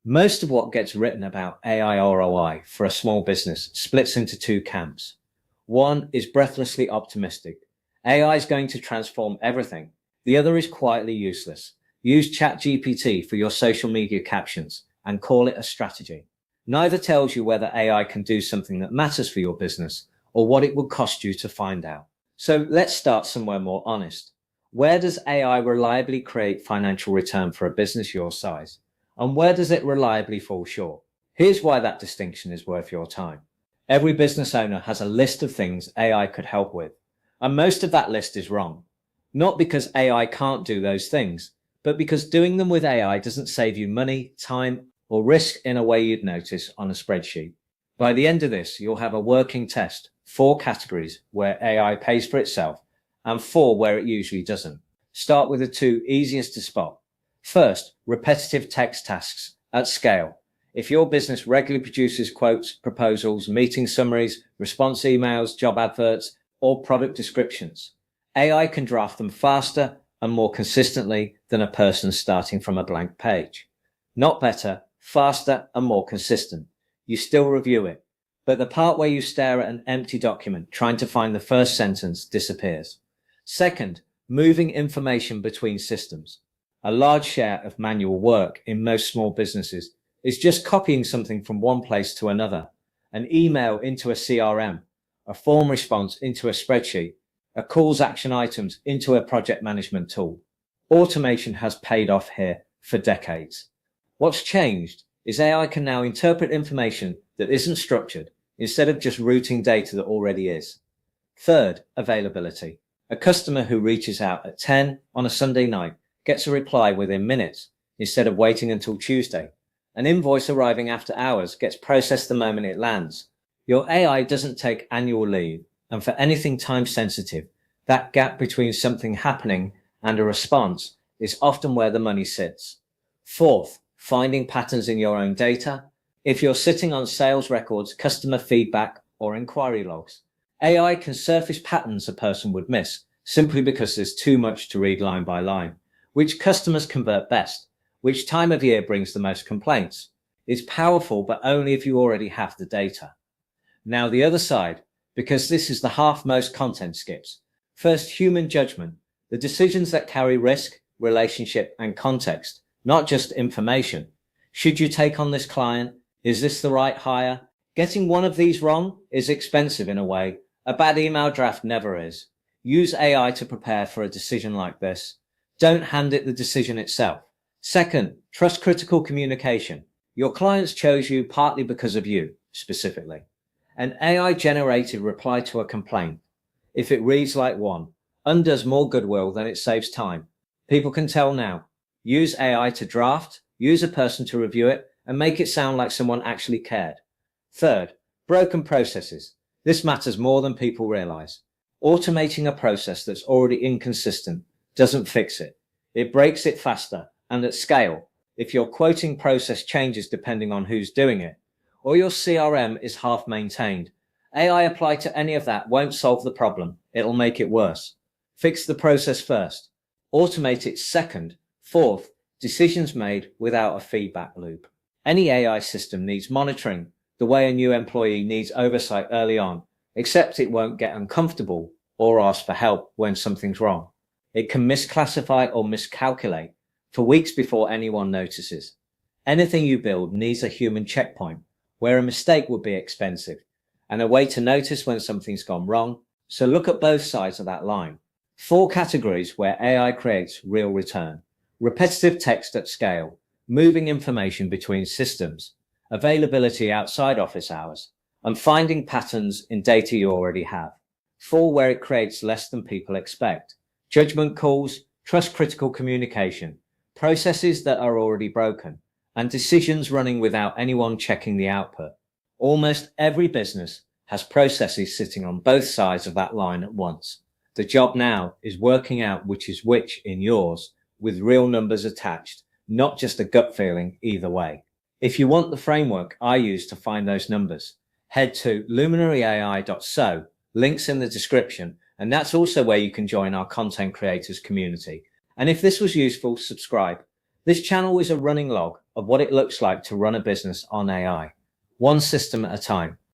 Most of what gets written about AI ROI for a small business splits into two camps. One is breathlessly optimistic. AI is going to transform everything. The other is quietly useless. Use ChatGPT for your social media captions and call it a strategy. Neither tells you whether AI can do something that matters for your business or what it will cost you to find out. So let's start somewhere more honest. Where does AI reliably create financial return for a business your size? And where does it reliably fall short? Here's why that distinction is worth your time. Every business owner has a list of things AI could help with, and most of that list is wrong. Not because AI can't do those things, but because doing them with AI doesn't save you money, time, or risk in a way you'd notice on a spreadsheet. By the end of this, you'll have a working test, 4 categories where AI pays for itself, and 4 where it usually doesn't. Start with the 2 easiest to spot. First, repetitive text tasks at scale. If your business regularly produces quotes, proposals, meeting summaries, response emails, job adverts, or product descriptions, AI can draft them faster and more consistently than a person starting from a blank page. Not better, faster and more consistent. You still review it, but the part where you stare at an empty document trying to find the first sentence disappears. Second, moving information between systems. A large share of manual work in most small businesses is just copying something from one place to another. An email into a CRM, a form response into a spreadsheet, a calls action items into a project management tool. Automation has paid off here for decades. What's changed is AI can now interpret information that isn't structured instead of just routing data that already is. Third, availability. A customer who reaches out at 10 on a Sunday night gets a reply within minutes instead of waiting until Tuesday. An invoice arriving after hours gets processed the moment it lands. Your AI doesn't take annual leave, and for anything time sensitive, that gap between something happening and a response is often where the money sits. Fourth, finding patterns in your own data. If you're sitting on sales records, customer feedback, or inquiry logs, AI can surface patterns a person would miss simply because there's too much to read line by line. Which customers convert best? Which time of year brings the most complaints? It's powerful, but only if you already have the data. Now the other side, because this is the half most content skips. First, human judgment, the decisions that carry risk, relationship, and context, not just information. Should you take on this client? Is this the right hire? Getting one of these wrong is expensive in a way. A bad email draft never is. Use AI to prepare for a decision like this. Don't hand it the decision itself. Second, trust critical communication. Your clients chose you partly because of you, specifically. An AI-generated reply to a complaint, if it reads like one, undoes more goodwill than it saves time. People can tell now. Use AI to draft, use a person to review it, and make it sound like someone actually cared. Third, broken processes. This matters more than people realize. Automating a process that's already inconsistent doesn't fix it. It breaks it faster and at scale. If your quoting process changes depending on who's doing it, or your CRM is half maintained, AI applied to any of that won't solve the problem. It'll make it worse. Fix the process first. Automate it second. Fourth, decisions made without a feedback loop. Any AI system needs monitoring, the way a new employee needs oversight early on, except it won't get uncomfortable or ask for help when something's wrong. It can misclassify or miscalculate for weeks before anyone notices. Anything you build needs a human checkpoint, where a mistake would be expensive, and a way to notice when something's gone wrong. So look at both sides of that line. 4 categories where AI creates real return. Repetitive text at scale, moving information between systems, availability outside office hours, and finding patterns in data you already have. 4 where it creates less than people expect. Judgment calls, trust critical communication, processes that are already broken, and decisions running without anyone checking the output. Almost every business has processes sitting on both sides of that line at once. The job now is working out which is which in yours, with real numbers attached, not just a gut feeling either way. If you want the framework I use to find those numbers, head to luminaryai.so, links in the description, and that's also where you can join our content creators community. And if this was useful, subscribe. This channel is a running log of what it looks like to run a business on AI, one system at a time.